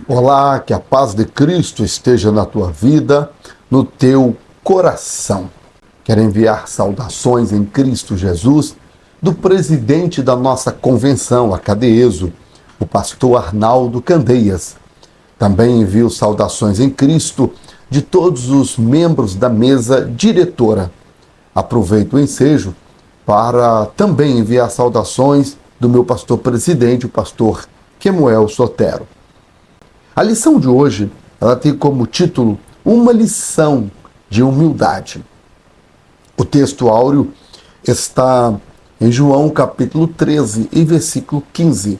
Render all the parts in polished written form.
Olá, que a paz de Cristo esteja na tua vida, no teu coração. Quero enviar saudações em Cristo Jesus do presidente da nossa convenção, a CADEESO, o pastor Arnaldo Candeias. Também envio saudações em Cristo de todos os membros da mesa diretora. Aproveito o ensejo para também enviar saudações do meu pastor presidente, o pastor Kemuel Sotero. A lição de hoje, ela tem como título Uma lição de humildade. O texto áureo está em João capítulo 13 e versículo 15.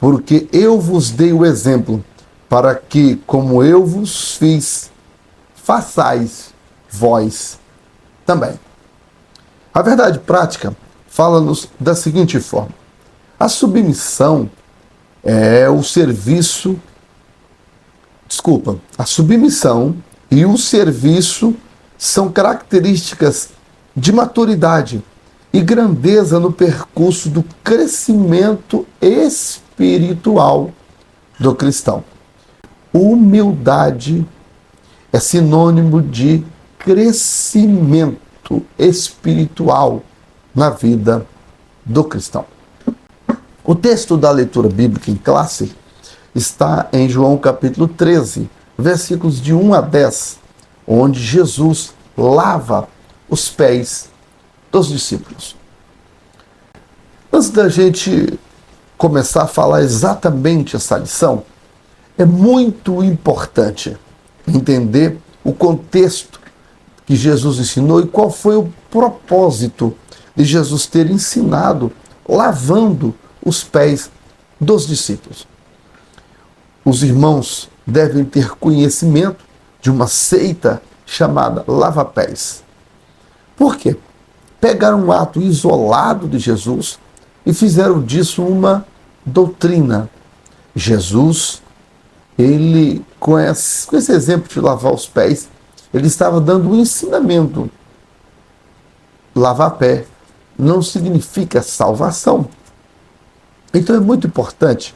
Porque eu vos dei o exemplo, para que, como eu vos fiz, façais vós também. A verdade prática fala-nos da seguinte forma: a submissão é o serviço. A submissão e o serviço são características de maturidade e grandeza no percurso do crescimento espiritual do cristão. Humildade é sinônimo de crescimento espiritual na vida do cristão. O texto da leitura bíblica em classe está em João capítulo 13, versículos de 1 a 10, onde Jesus lava os pés dos discípulos. Antes da gente começar a falar exatamente essa lição, é muito importante entender o contexto que Jesus ensinou e qual foi o propósito de Jesus ter ensinado lavando os pés dos discípulos. Os irmãos devem ter conhecimento de uma seita chamada lava-pés. Por quê? Pegaram um ato isolado de Jesus e fizeram disso uma doutrina. Jesus, ele, com esse exemplo de lavar os pés, ele estava dando um ensinamento. Lavar pé não significa salvação. Então é muito importante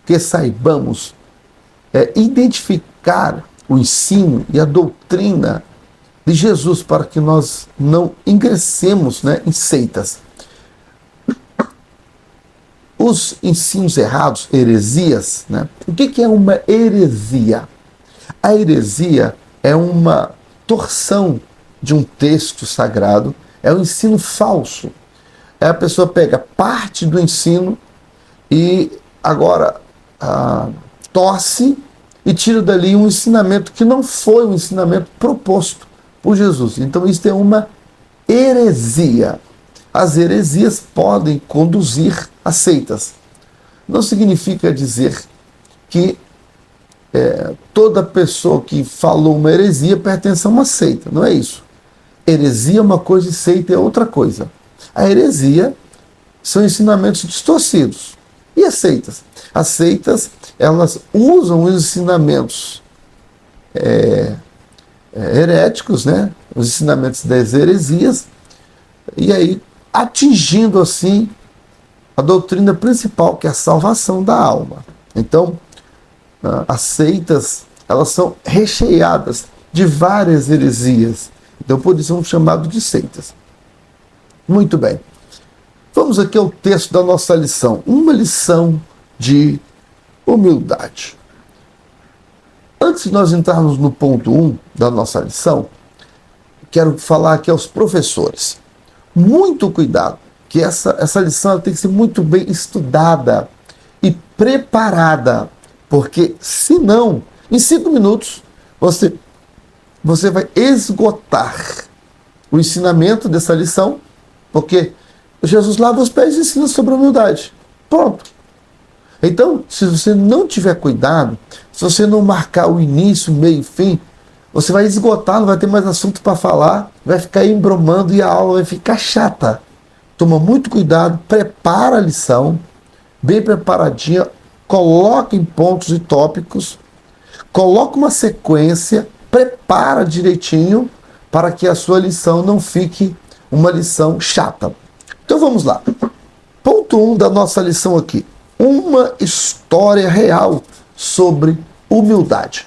que saibamos identificar o ensino e a doutrina de Jesus para que nós não ingressemos em seitas. Os ensinos errados, heresias, o que é uma heresia? A heresia é uma torção de um texto sagrado, é um ensino falso. A pessoa pega parte do ensino e agora torce e tira dali um ensinamento que não foi um ensinamento proposto por Jesus. Então isso é uma heresia. As heresias podem conduzir a seitas. Não significa dizer que toda pessoa que falou uma heresia pertence a uma seita. Não é isso. Heresia é uma coisa e seita é outra coisa. A heresia são ensinamentos distorcidos. E as seitas? As seitas, elas usam os ensinamentos heréticos, os ensinamentos das heresias, e aí atingindo assim a doutrina principal, que é a salvação da alma. Então, as seitas, elas são recheadas de várias heresias. Então, por isso são chamados de seitas. Muito bem. Vamos aqui ao texto da nossa lição. Uma lição de humildade. Antes de nós entrarmos no ponto 1 da nossa lição, quero falar aqui aos professores. Muito cuidado, que essa lição tem que ser muito bem estudada e preparada, porque senão, em 5 minutos, você vai esgotar o ensinamento dessa lição, porque Jesus lava os pés e ensina sobre a humildade. Pronto. Então, se você não tiver cuidado, se você não marcar o início, meio e fim, você vai esgotar, não vai ter mais assunto para falar, vai ficar embromando e a aula vai ficar chata. Toma muito cuidado, prepara a lição, bem preparadinha, coloca em pontos e tópicos, coloca uma sequência, prepara direitinho para que a sua lição não fique uma lição chata. Então vamos lá. Ponto 1 da nossa lição aqui. Uma história real sobre humildade.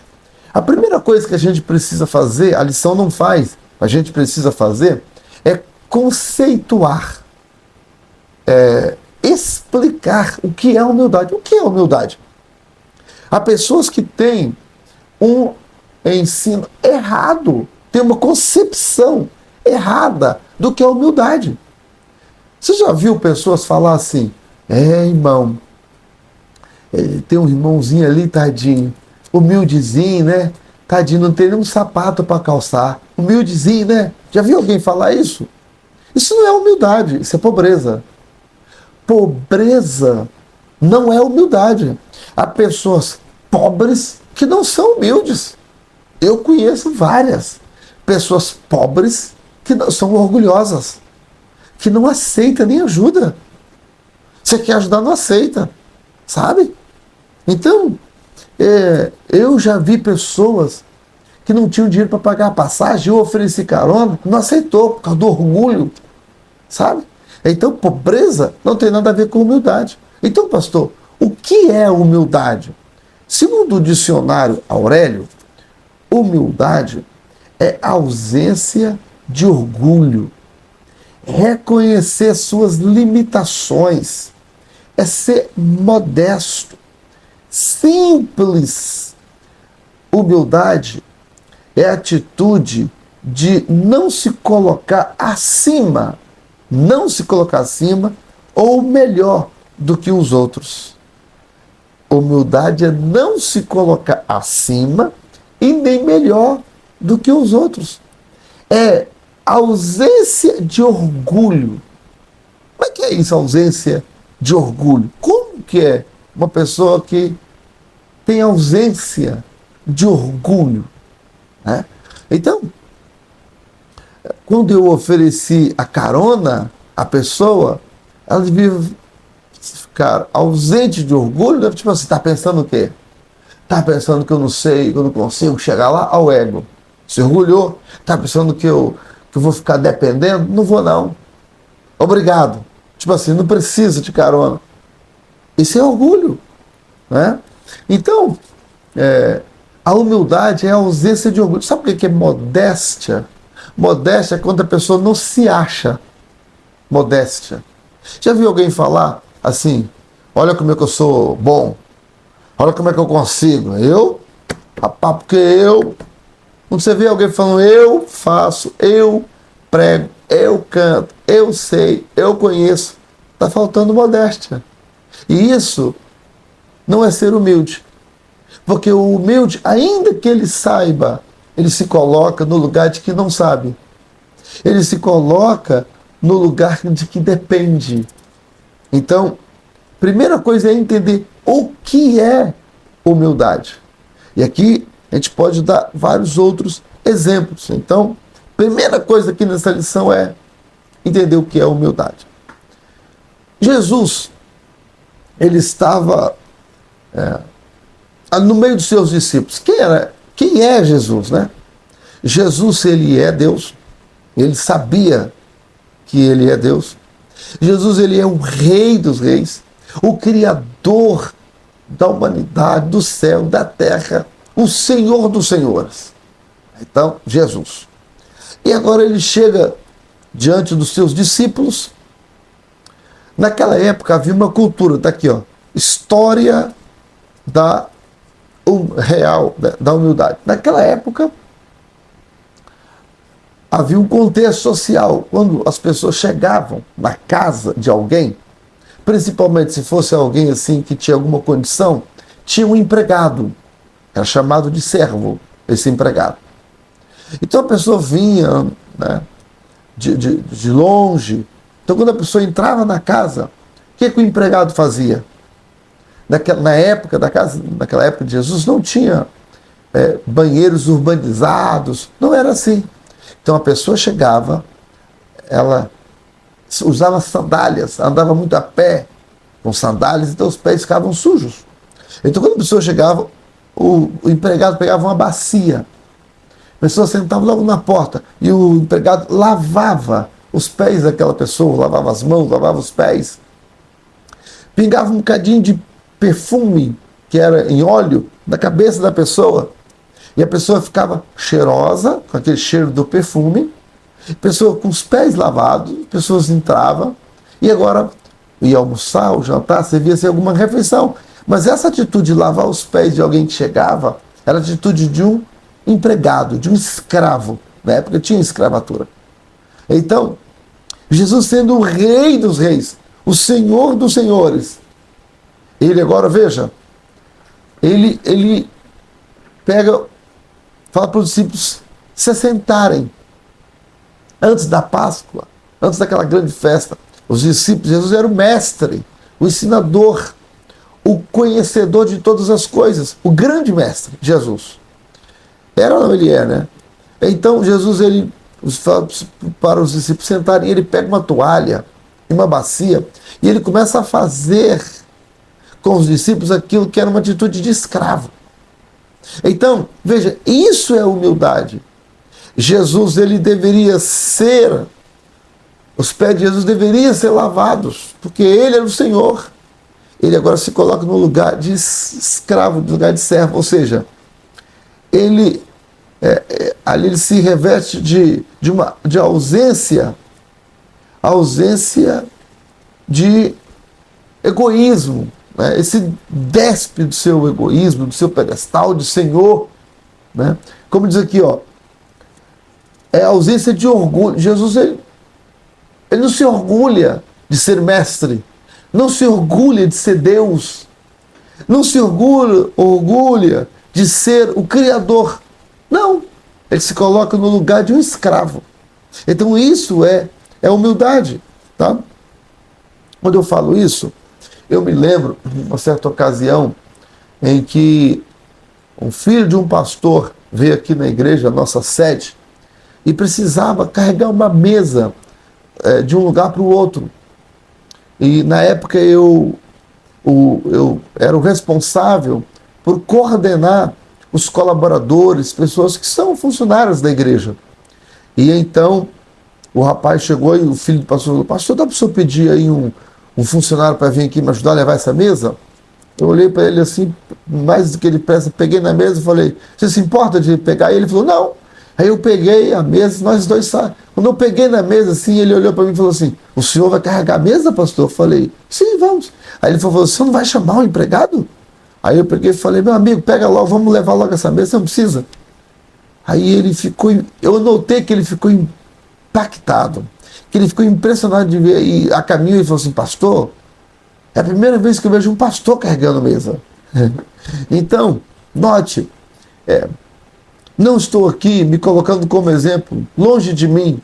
A primeira coisa que a gente precisa fazer, a lição não faz, a gente precisa fazer, é conceituar, explicar o que é humildade. O que é humildade? Há pessoas que têm um ensino errado, têm uma concepção errada do que é humildade. Você já viu pessoas falar assim, irmão, tem um irmãozinho ali, tadinho, humildezinho, né? Tadinho, não tem nenhum sapato para calçar. Humildezinho, né? Já viu alguém falar isso? Isso não é humildade, isso é pobreza. Pobreza não é humildade. Há pessoas pobres que não são humildes. Eu conheço várias pessoas pobres que não, são orgulhosas, que não aceita nem ajuda. Você quer ajudar, não aceita, sabe? Então, eu já vi pessoas que não tinham dinheiro para pagar a passagem, eu ofereci carona, não aceitou por causa do orgulho, sabe? Então, pobreza não tem nada a ver com humildade. Então, pastor, o que é humildade? Segundo o dicionário Aurélio, humildade é ausência de orgulho, reconhecer suas limitações, é ser modesto, simples. Humildade é a atitude de não se colocar acima, ou melhor do que os outros. Humildade é não se colocar acima e nem melhor do que os outros. É ausência de orgulho. Como é que é isso, ausência de orgulho? Como que é uma pessoa que tem ausência de orgulho, né? Então, quando eu ofereci a carona à pessoa, ela devia ficar ausente de orgulho, né? Tipo assim, está pensando o quê? Está pensando que eu não sei, que eu não consigo chegar lá? Ao ego. Se orgulhou? Está pensando que eu vou ficar dependendo? Não vou não. Obrigado. Tipo assim, não precisa de carona. Isso é orgulho, né? Então, a humildade é a ausência de orgulho. Sabe o que é modéstia? Modéstia é quando a pessoa não se acha. Modéstia. Já viu alguém falar assim, olha como é que eu sou bom, olha como é que eu consigo. Rapaz, porque eu... Quando você vê alguém falando, eu faço, eu prego, eu canto, eu sei, eu conheço, está faltando modéstia. E isso não é ser humilde. Porque o humilde, ainda que ele saiba, ele se coloca no lugar de que não sabe. Ele se coloca no lugar de que depende. Então, primeira coisa é entender o que é humildade. E aqui a gente pode dar vários outros exemplos. Então, primeira coisa aqui nessa lição é entender o que é humildade. Jesus, ele estava no meio dos seus discípulos. Quem é Jesus, né? Jesus, ele é Deus. Ele sabia que ele é Deus. Jesus, ele é o Rei dos Reis, o Criador da humanidade, do céu, da terra, o Senhor dos Senhores. Então, Jesus. E agora ele chega diante dos seus discípulos. Naquela época havia uma cultura, tá aqui, ó, história da humildade. Naquela época havia um contexto social. Quando as pessoas chegavam na casa de alguém, principalmente se fosse alguém assim que tinha alguma condição, tinha um empregado. Era chamado de servo, esse empregado. Então a pessoa vinha, né, de longe. Então quando a pessoa entrava na casa, o que o empregado fazia? Naquela época de Jesus não tinha banheiros urbanizados, não era assim. Então a pessoa chegava, ela usava sandálias, andava muito a pé com sandálias, então os pés ficavam sujos. Então quando a pessoa chegava, o empregado pegava uma bacia, a pessoa sentava logo na porta e o empregado lavava os pés daquela pessoa, lavava as mãos, lavava os pés, pingava um bocadinho de perfume que era em óleo na cabeça da pessoa. E a pessoa ficava cheirosa, com aquele cheiro do perfume, pessoa com os pés lavados, pessoas entravam, e agora ia almoçar, ou jantar, servia-se alguma refeição. Mas essa atitude de lavar os pés de alguém que chegava, era a atitude de um empregado, de um escravo. Na época tinha escravatura. Então, Jesus sendo o Rei dos Reis, o Senhor dos Senhores, ele agora, veja, ele pega, fala para os discípulos se assentarem antes da Páscoa, antes daquela grande festa. Os discípulos, Jesus era o mestre, o ensinador, o conhecedor de todas as coisas, o grande mestre, Jesus. Era ou não ele é, né? Então Jesus, ele fala para os discípulos sentarem, ele pega uma toalha e uma bacia e ele começa a fazer com os discípulos aquilo que era uma atitude de escravo. Então, veja, isso é humildade. Jesus, ele deveria ser, os pés de Jesus deveriam ser lavados, porque ele era o Senhor. Ele agora se coloca no lugar de escravo, no lugar de servo, ou seja, ele ali ele se reveste de ausência de egoísmo, né? Esse despe do seu egoísmo, do seu pedestal de Senhor, né? Como diz aqui, ó, é a ausência de orgulho. Jesus, ele não se orgulha de ser mestre, não se orgulha de ser Deus, não se orgulha de ser o Criador. Não, ele se coloca no lugar de um escravo. Então isso é humildade, tá? Quando eu falo isso, eu me lembro de uma certa ocasião em que um filho de um pastor veio aqui na igreja, a nossa sede, e precisava carregar uma mesa de um lugar para o outro. E na época eu era o responsável por coordenar os colaboradores, pessoas que são funcionários da igreja. E então o rapaz chegou e o filho do pastor falou: pastor, dá para o senhor pedir aí um funcionário para vir aqui me ajudar a levar essa mesa? Eu olhei para ele assim, mais do que ele pensa, peguei na mesa e falei: você se importa de pegar? E ele falou: não. Aí eu peguei a mesa, nós dois saímos. Quando eu peguei na mesa assim, ele olhou para mim e falou assim: o senhor vai carregar a mesa, pastor? Eu falei: sim, vamos. Aí ele falou: você não vai chamar um empregado? Aí eu peguei e falei: meu amigo, pega logo, vamos levar logo essa mesa, você não precisa. Aí ele ficou, eu notei que ele ficou impactado, que ele ficou impressionado de ver, e a caminho ele falou assim: pastor, é a primeira vez que eu vejo um pastor carregando mesa. Então, note, não estou aqui me colocando como exemplo, longe de mim,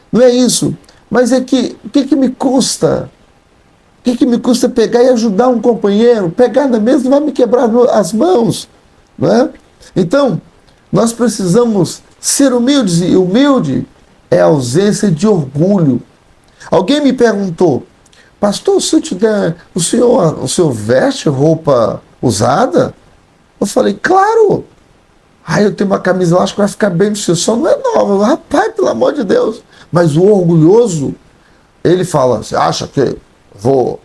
não é isso, mas é que, o que me custa? O que me custa pegar e ajudar um companheiro? Pegar na mesa não vai me quebrar as mãos, não é? Então, nós precisamos ser humildes, e humilde é a ausência de orgulho. Alguém me perguntou: pastor, se eu te der, o senhor veste roupa usada? Eu falei: claro. Aí eu tenho uma camisa, eu acho que vai ficar bem no senhor, só não é nova. Rapaz, pelo amor de Deus. Mas o orgulhoso, ele fala: você acha que vou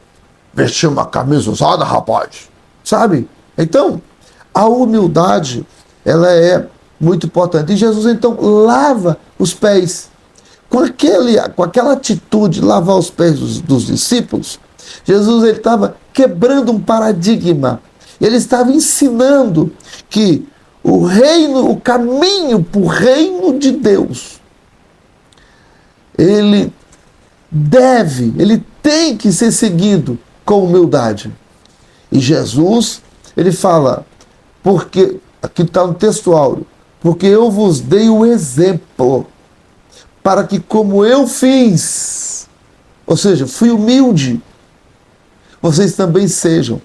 vestir uma camisa usada, rapaz? Sabe? Então, a humildade, ela é muito importante. E Jesus, então, lava os pés. Com aquela atitude de lavar os pés dos discípulos, Jesus estava quebrando um paradigma. Ele estava ensinando que o caminho para o reino de Deus, ele tem que ser seguido com humildade. E Jesus, ele fala, porque, aqui está no texto áureo, porque eu vos dei o exemplo, para que como eu fiz, ou seja, fui humilde, vocês também sejam.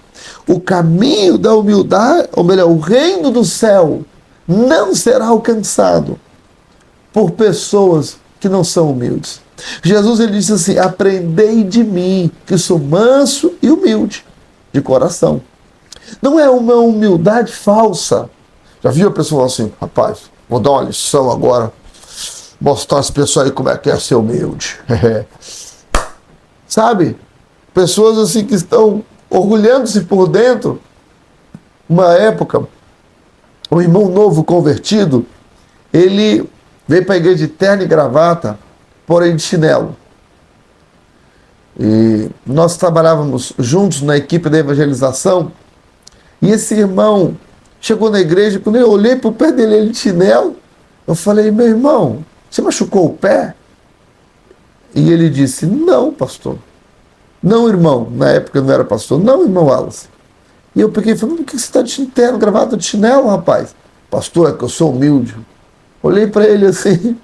O caminho da humildade, ou melhor, o reino do céu não será alcançado por pessoas que não são humildes. Jesus, ele disse assim: aprendei de mim, que sou manso e humilde de coração. Não é uma humildade falsa. Já viu a pessoa assim: rapaz, vou dar uma lição agora, mostrar às pessoas aí como é que é ser humilde. Sabe? Pessoas assim que estão orgulhando-se por dentro, uma época, um irmão novo convertido, ele veio para a igreja de terno e gravata, porém de chinelo. E nós trabalhávamos juntos na equipe da evangelização, e esse irmão chegou na igreja, quando eu olhei para o pé dele, ele de chinelo, eu falei, meu irmão, você machucou o pé? E ele disse, não, pastor. Não, irmão, na época eu não era pastor, não, irmão Wallace. E eu peguei e falei, por que você está de terno, gravata de chinelo, rapaz? Pastor, é que eu sou humilde. Olhei para ele assim,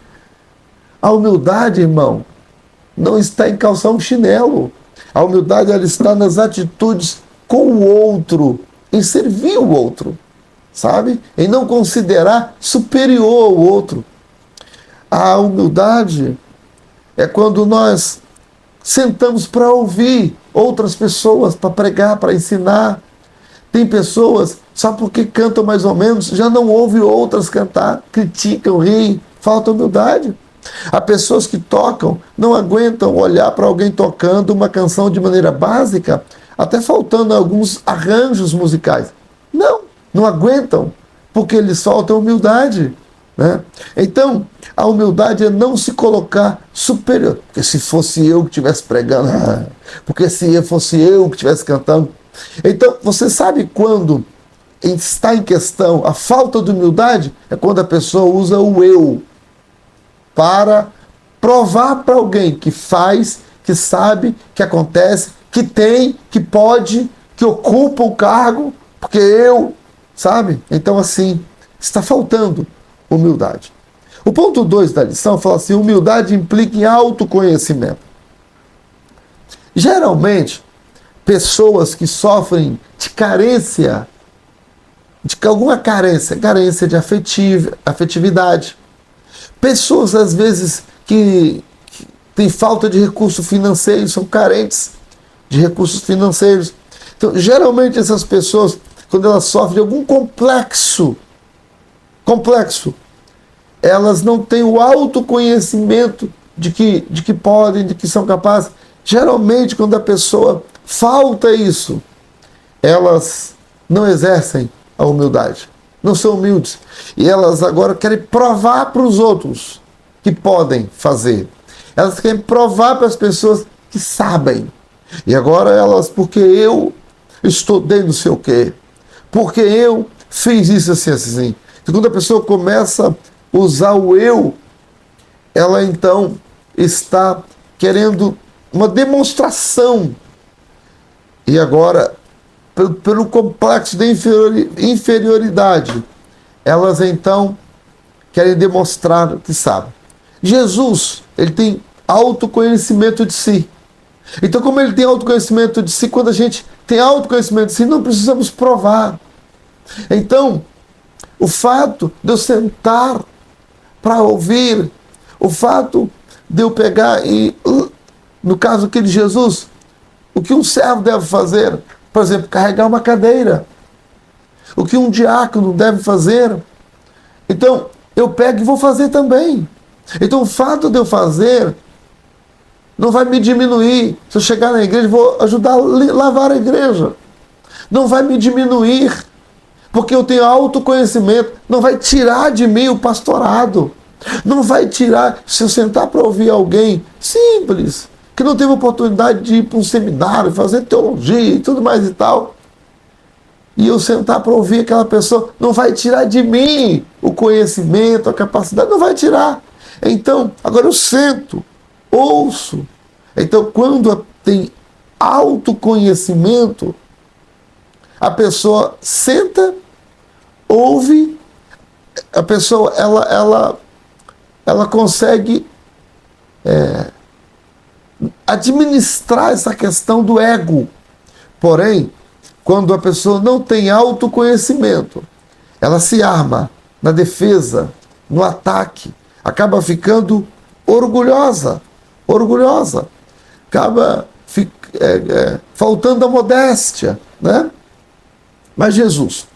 a humildade, irmão, não está em calçar um chinelo. A humildade, ela está nas atitudes com o outro, em servir o outro, sabe? Em não considerar superior ao outro. A humildade é quando nós sentamos para ouvir outras pessoas, para pregar, para ensinar. Tem pessoas, só porque cantam mais ou menos, já não ouve outras cantar, criticam, riem, falta humildade. Há pessoas que tocam, não aguentam olhar para alguém tocando uma canção de maneira básica, até faltando alguns arranjos musicais. Não aguentam, porque lhes falta humildade. Né? Então, a humildade é não se colocar superior. Porque se fosse eu que estivesse pregando, porque se fosse eu que estivesse cantando. Então, você sabe quando está em questão a falta de humildade? É quando a pessoa usa o eu para provar para alguém que faz, que sabe, que acontece, que tem, que pode, que ocupa o cargo, porque eu, sabe? Então, assim, está faltando humildade. O ponto 2 da lição fala assim, humildade implica em autoconhecimento. Geralmente, pessoas que sofrem de carência, de alguma carência de afetividade, pessoas às vezes que têm falta de recursos financeiros, são carentes de recursos financeiros. Então, geralmente essas pessoas, quando elas sofrem de algum complexo, elas não têm o autoconhecimento de que podem, de que são capazes. Geralmente, quando a pessoa falta isso, elas não exercem a humildade, não são humildes. E elas agora querem provar para os outros que podem fazer. Elas querem provar para as pessoas que sabem. E agora elas, porque eu estudei não sei o quê, porque eu fiz isso assim, assim. E quando a pessoa começa a usar o eu, ela então está querendo uma demonstração. E agora, pelo complexo de inferioridade, elas então querem demonstrar que sabem. Jesus, ele tem autoconhecimento de si. Então, como ele tem autoconhecimento de si, quando a gente tem autoconhecimento de si, não precisamos provar. Então, o fato de eu sentar para ouvir, o fato de eu pegar e, no caso aqui de Jesus, o que um servo deve fazer, por exemplo, carregar uma cadeira, o que um diácono deve fazer, então eu pego e vou fazer também. Então o fato de eu fazer não vai me diminuir. Se eu chegar na igreja, vou ajudar a lavar a igreja. Não vai me diminuir, porque eu tenho autoconhecimento. Não vai tirar de mim o pastorado. Não vai tirar, se eu sentar para ouvir alguém simples, que não teve oportunidade de ir para um seminário, fazer teologia e tudo mais e tal, e eu sentar para ouvir aquela pessoa, não vai tirar de mim o conhecimento, a capacidade, não vai tirar. Então, agora eu sento, ouço. Então, quando tem autoconhecimento, a pessoa senta, ouve, a pessoa ela consegue administrar essa questão do ego. Porém, quando a pessoa não tem autoconhecimento, ela se arma na defesa, no ataque, acaba ficando orgulhosa, acaba faltando a modéstia, né? Mas Jesus,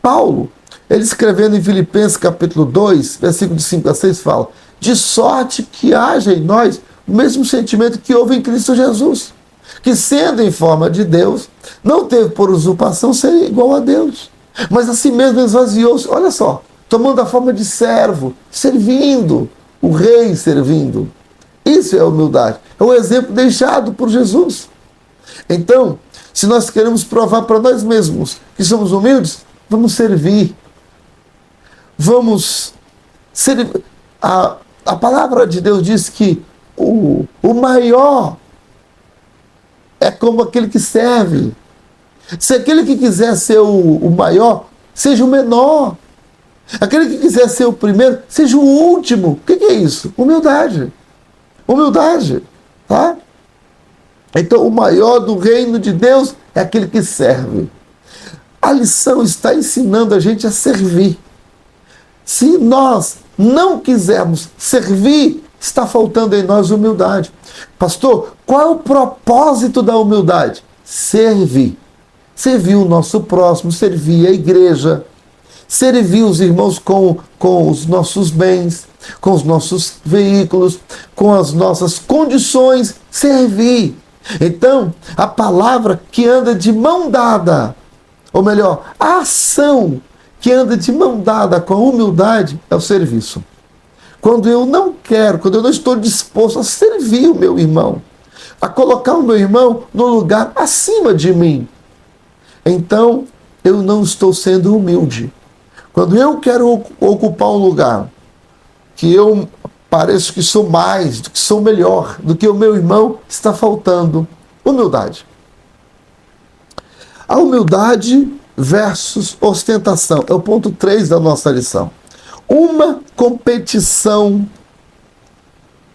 Paulo, ele escrevendo em Filipenses capítulo 2, versículo de 5 a 6, fala, de sorte que haja em nós o mesmo sentimento que houve em Cristo Jesus, que sendo em forma de Deus, não teve por usurpação ser igual a Deus. Mas a si mesmo esvaziou-se, olha só, tomando a forma de servo, servindo, o rei servindo. Isso é a humildade. É o exemplo deixado por Jesus. Então, se nós queremos provar para nós mesmos que somos humildes, vamos servir. Vamos servir. A palavra de Deus diz que o maior é como aquele que serve. Se aquele que quiser ser o maior, seja o menor. Aquele que quiser ser o primeiro, seja o último. O que é isso? Humildade. Humildade. Tá? Então, o maior do reino de Deus é aquele que serve. A lição está ensinando a gente a servir. Se nós não quisermos servir, está faltando em nós humildade. Pastor, qual é o propósito da humildade? Servir. Servir o nosso próximo, servir a igreja, servir os irmãos com os nossos bens, com os nossos veículos, com as nossas condições, servir. Então, a palavra que anda de mão dada, ou melhor, a ação que anda de mão dada com a humildade é o serviço. Quando eu não quero, quando eu não estou disposto a servir o meu irmão, a colocar o meu irmão no lugar acima de mim, então eu não estou sendo humilde. Quando eu quero ocupar um lugar que eu pareço que sou mais, que sou melhor do que o meu irmão, está faltando humildade. A humildade versus ostentação é o ponto 3 da nossa lição. Uma competição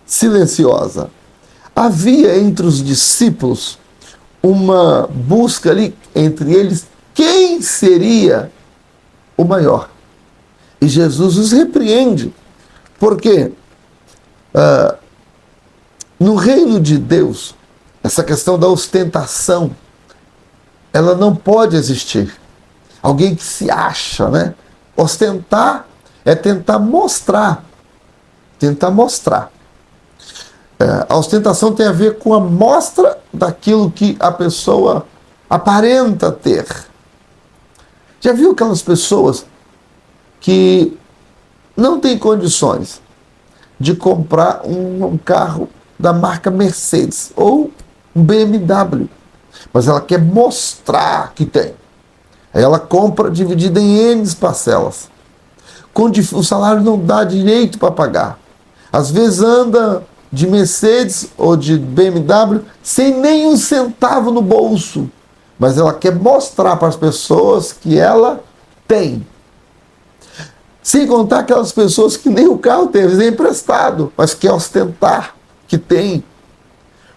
silenciosa. Havia entre os discípulos uma busca ali entre eles, quem seria o maior? E Jesus os repreende, porque no reino de Deus, essa questão da ostentação, ela não pode existir. Alguém que se acha, né? Ostentar é tentar mostrar. Tentar mostrar. A ostentação tem a ver com a mostra daquilo que a pessoa aparenta ter. Já viu aquelas pessoas que não têm condições de comprar um carro da marca Mercedes ou um BMW, mas ela quer mostrar que tem. Aí ela compra dividida em N parcelas. O salário não dá direito para pagar. Às vezes anda de Mercedes ou de BMW sem nenhum centavo no bolso, mas ela quer mostrar para as pessoas que ela tem. Sem contar aquelas pessoas que nem o carro tem, é emprestado, mas quer ostentar que tem,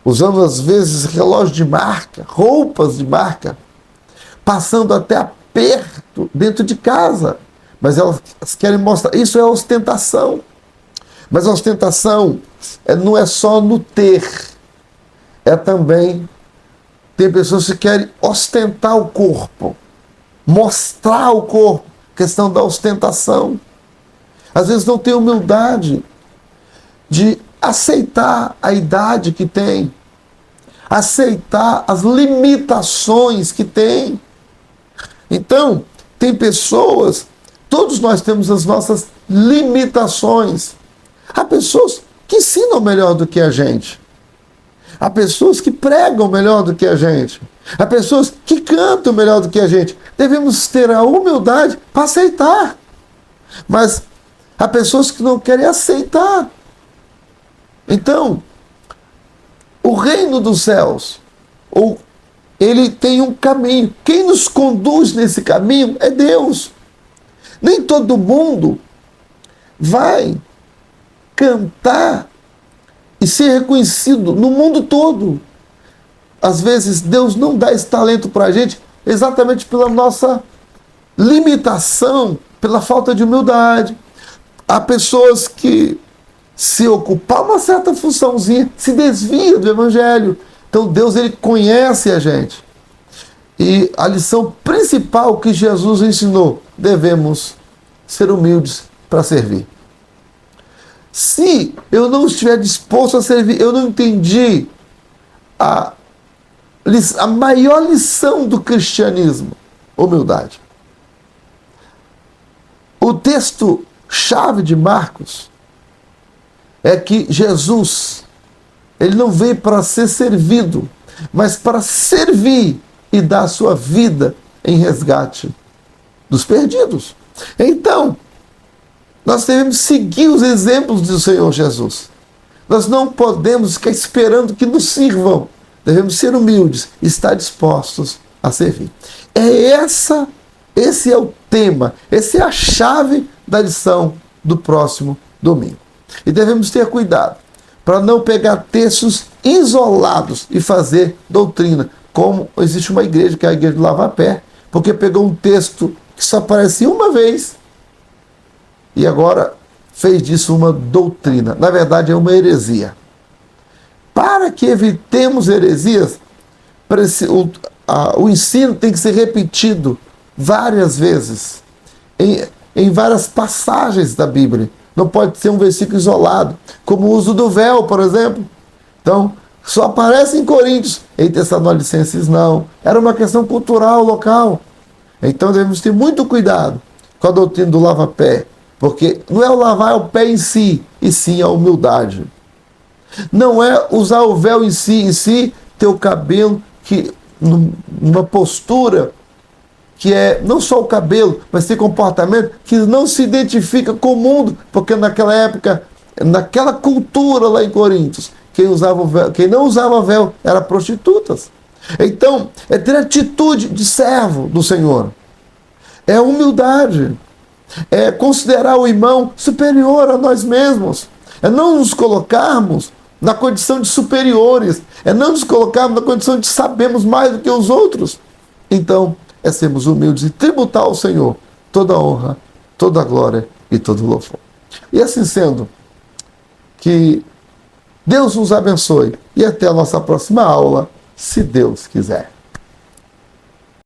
usando às vezes relógio de marca, roupas de marca, passando até aperto dentro de casa, mas elas querem mostrar. Isso é ostentação. Mas a ostentação não é só no ter, é também, tem pessoas que querem ostentar o corpo, mostrar o corpo, questão da ostentação. Às vezes não tem humildade de aceitar a idade que tem, aceitar as limitações que tem. Então, tem pessoas, todos nós temos as nossas limitações. Há pessoas que ensinam melhor do que a gente. Há pessoas que pregam melhor do que a gente. Há pessoas que cantam melhor do que a gente. Devemos ter a humildade para aceitar. Mas há pessoas que não querem aceitar. Então, o reino dos céus, ele tem um caminho. Quem nos conduz nesse caminho é Deus. Nem todo mundo vai cantar e ser reconhecido no mundo todo. Às vezes Deus não dá esse talento para a gente exatamente pela nossa limitação, pela falta de humildade. Há pessoas que, se ocupar uma certa funçãozinha, se desvia do evangelho. Então Deus, ele conhece a gente. E a lição principal que Jesus ensinou: devemos ser humildes para servir. Se eu não estiver disposto a servir, eu não entendi a maior lição do cristianismo: humildade. O texto-chave de Marcos é que Jesus, ele não veio para ser servido, mas para servir e dar sua vida em resgate dos perdidos. Então, nós devemos seguir os exemplos do Senhor Jesus. Nós não podemos ficar esperando que nos sirvam. Devemos ser humildes e estar dispostos a servir. Esse é o tema, essa é a chave da lição do próximo domingo. E devemos ter cuidado para não pegar textos isolados e fazer doutrina, como existe uma igreja, que é a igreja do Lava-Pé, porque pegou um texto que só aparecia uma vez e agora fez disso uma doutrina. Na verdade, é uma heresia. Para que evitemos heresias, o ensino tem que ser repetido várias vezes, em várias passagens da Bíblia. Não pode ser um versículo isolado, como o uso do véu, por exemplo. Então, só aparece em Coríntios, em Tessalonicenses não. Era uma questão cultural local. Então devemos ter muito cuidado com a doutrina do lava-pé, porque não é o lavar o pé em si, e sim a humildade. Não é usar o véu em si, ter o cabelo numa postura que é não só o cabelo, mas ter comportamento que não se identifica com o mundo, porque naquela época, naquela cultura lá em Coríntios, quem não usava véu eram prostitutas. Então, é ter atitude de servo do Senhor. É humildade. É considerar o irmão superior a nós mesmos. É não nos colocarmos na condição de superiores. É não nos colocarmos na condição de sabermos mais do que os outros. Então, é sermos humildes e tributar ao Senhor toda a honra, toda a glória e todo o louvor. E assim sendo, que Deus nos abençoe e até a nossa próxima aula, se Deus quiser.